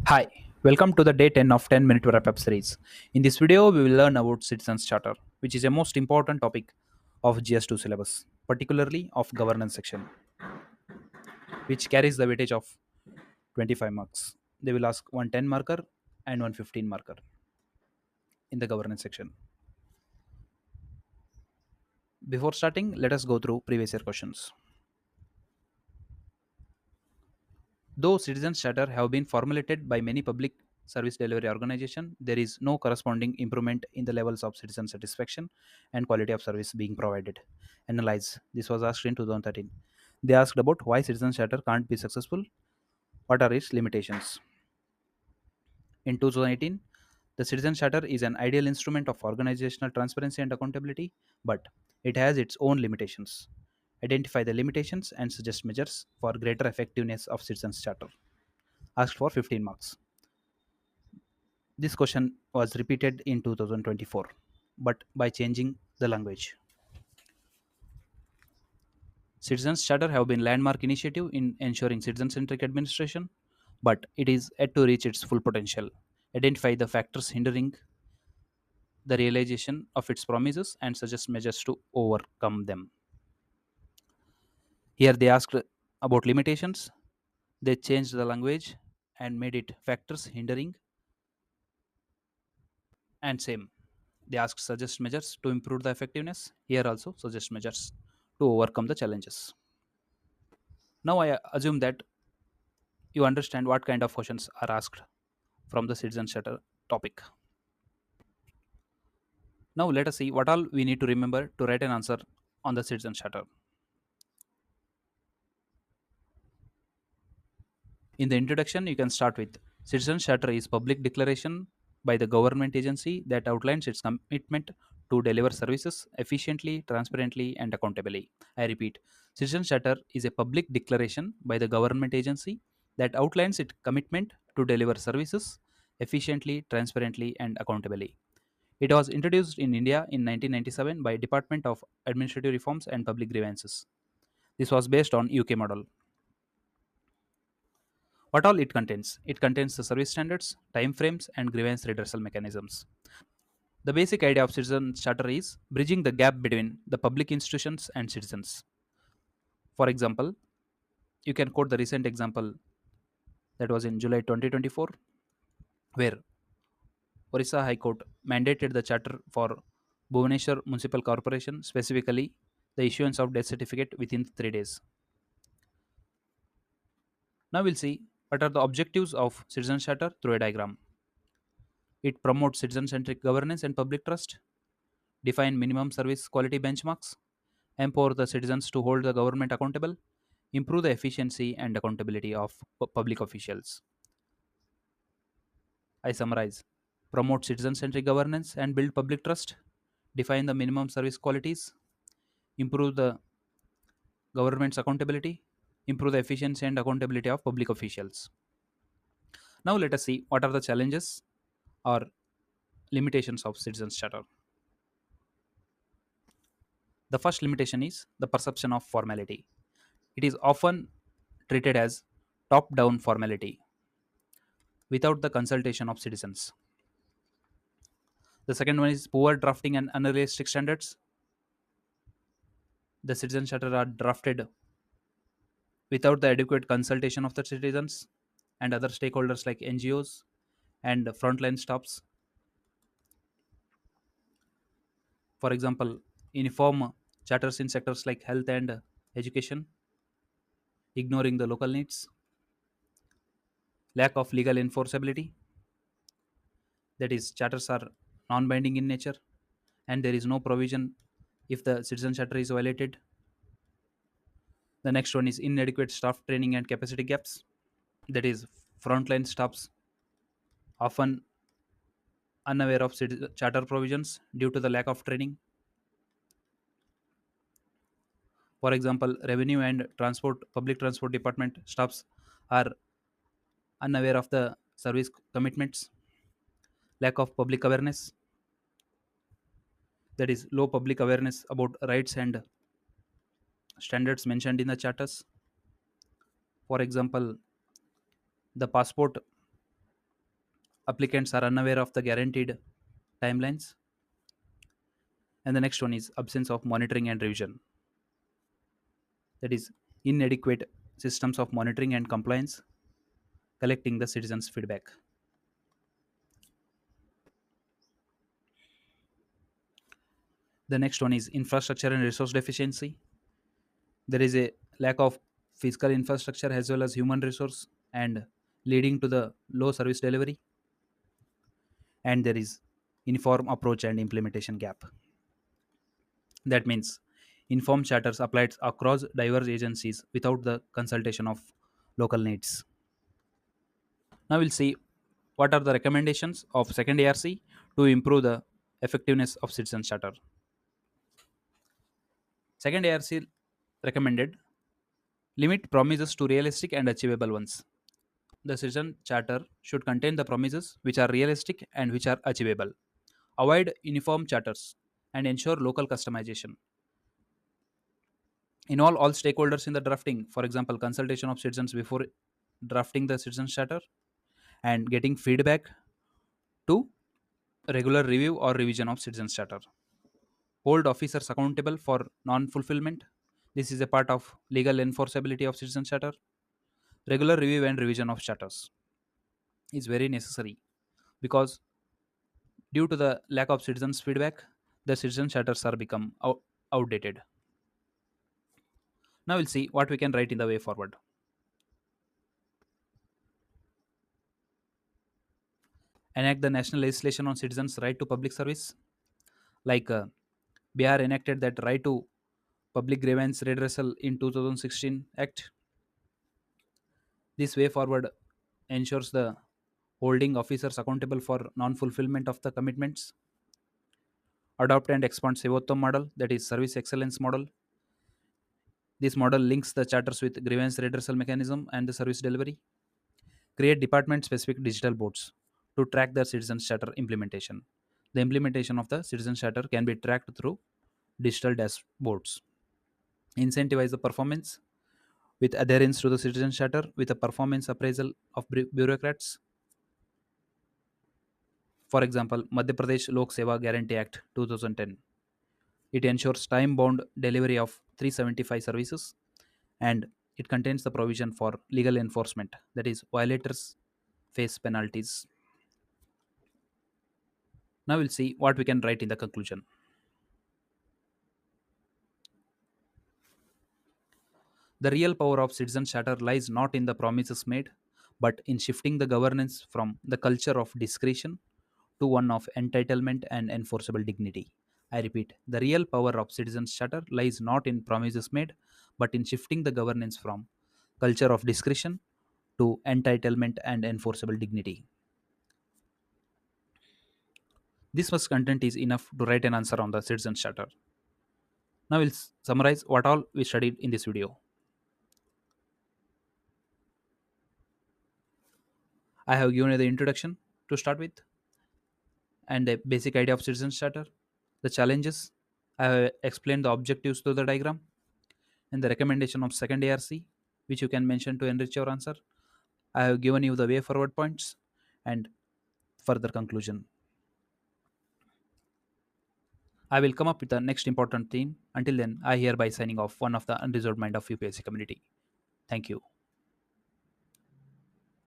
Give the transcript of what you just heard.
Hi, welcome to the day 10 of 10-minute wrap-up series. In this video, we will learn about Citizens Charter, which is a most important topic of GS2 syllabus, particularly of governance section, which carries the weightage of 25 marks. They will ask one 10 marker and one 15 marker in the governance section. Before starting, let us go through previous year questions. Though Citizens Charter have been formulated by many public service delivery organizations, there is no corresponding improvement in the levels of citizen satisfaction and quality of service being provided. Analyze. This was asked in 2013. They asked about why Citizens Charter can't be successful, what are its limitations. In 2018, the Citizens Charter is an ideal instrument of organizational transparency and accountability, but it has its own limitations. Identify the limitations and suggest measures for greater effectiveness of Citizens Charter. Asked for 15 marks. This question was repeated in 2024, but by changing the language. Citizens Charter have been landmark initiative in ensuring citizen-centric administration, but it is yet to reach its full potential. Identify the factors hindering the realization of its promises and suggest measures to overcome them. Here they asked about limitations. They changed the language and made it factors hindering and same. They ask suggest measures to improve the effectiveness. Here also suggest measures to overcome the challenges. Now I assume that you understand what kind of questions are asked from the citizen charter topic. Now let us see what all we need to remember to write an answer on the citizen charter. In the introduction, you can start with citizen charter is public declaration by the government agency that outlines its commitment to deliver services efficiently, transparently, and accountably. I repeat, citizen charter is a public declaration by the government agency that outlines its commitment to deliver services efficiently, transparently, and accountably. It was introduced in India in 1997 by Department of Administrative Reforms and Public Grievances. This was based on UK model. What all it contains? It contains the service standards, time frames, and grievance redressal mechanisms. The basic idea of citizen charter is bridging the gap between the public institutions and citizens. For example, you can quote the recent example that was in July 2024, where Orissa High Court mandated the charter for Bhubaneswar Municipal Corporation, specifically the issuance of death certificate within 3 days. Now we'll see what are the objectives of citizen charter through a diagram. It promotes citizen-centric governance and public trust, define minimum service quality benchmarks, empower the citizens to hold the government accountable, improve the efficiency and accountability of public officials. I summarize: promote citizen centric governance and build public trust, define the minimum service qualities, improve the government's accountability, improve the efficiency and accountability of public officials. Now, let us see what are the challenges or limitations of Citizens Charter. The first limitation is the perception of formality. It is often treated as top down formality without the consultation of citizens. The second one is poor drafting and unrealistic standards. The citizen charter are drafted without the adequate consultation of the citizens and other stakeholders like NGOs and frontline staffs. For example, uniform charters in sectors like health and education, ignoring the local needs, lack of legal enforceability, that is, charters are non binding in nature, and there is no provision if the citizen charter is violated. The next one is inadequate staff training and capacity gaps, that is, frontline staffs often unaware of charter provisions due to the lack of training. For example, revenue and transport, public transport department staffs are unaware of the service commitments, lack of public awareness, that is, low public awareness about rights and standards mentioned in the charters. For example, the passport applicants are unaware of the guaranteed timelines. And the next one is absence of monitoring and revision, that is, inadequate systems of monitoring and compliance, collecting the citizens' feedback. The next one is infrastructure and resource deficiency. There is a lack of physical infrastructure as well as human resource, and leading to the low service delivery. And there is uniform approach and implementation gap. That means informed charters applied across diverse agencies without the consultation of local needs. Now we'll see what are the recommendations of second ARC to improve the effectiveness of citizen charter. Second ARC recommended limit promises to realistic and achievable ones. The citizen charter should contain the promises which are realistic and which are achievable. Avoid uniform charters and ensure local customization. Involve all stakeholders in the drafting, for example, consultation of citizens before drafting the citizen charter and getting feedback to regular review or revision of citizen charter. Hold officers accountable for non-fulfillment. This is a part of legal enforceability of citizen charter. Regular review and revision of charters is very necessary because due to the lack of citizens' feedback, the citizen charters are become outdated. Now we'll see what we can write in the way forward. Enact the national legislation on citizens' right to public service, like Bihar enacted that right to public grievance redressal in 2016 Act. This way forward ensures the holding officers accountable for non-fulfillment of the commitments. Adopt and expand Sevottam model, that is service excellence model. This model links the charters with grievance redressal mechanism and the service delivery. Create department-specific digital boards to track the citizen charter implementation. The implementation of the citizen charter can be tracked through digital dashboards. Incentivize the performance with adherence to the citizen charter with a performance appraisal of bureaucrats. For example, Madhya Pradesh Lok Seva Guarantee Act 2010. It ensures time bound delivery of 375 services, and it contains the provision for legal enforcement, that is, violators face penalties. Now we'll see what we can write in the conclusion. The real power of citizen charter lies not in the promises made, but in shifting the governance from the culture of discretion to one of entitlement and enforceable dignity. I repeat, the real power of citizens' charter lies not in promises made, but in shifting the governance from culture of discretion to entitlement and enforceable dignity. This much content is enough to write an answer on the citizens' charter. Now we'll summarize what all we studied in this video. I have given you the introduction to start with and a basic idea of citizens charter, the challenges. I have explained the objectives to the diagram and the recommendation of second ARC, which you can mention to enrich your answer. I have given you the way forward points and further conclusion. I will come up with the next important theme. Until then, I hereby signing off, one of the unreserved mind of UPSC community. Thank you.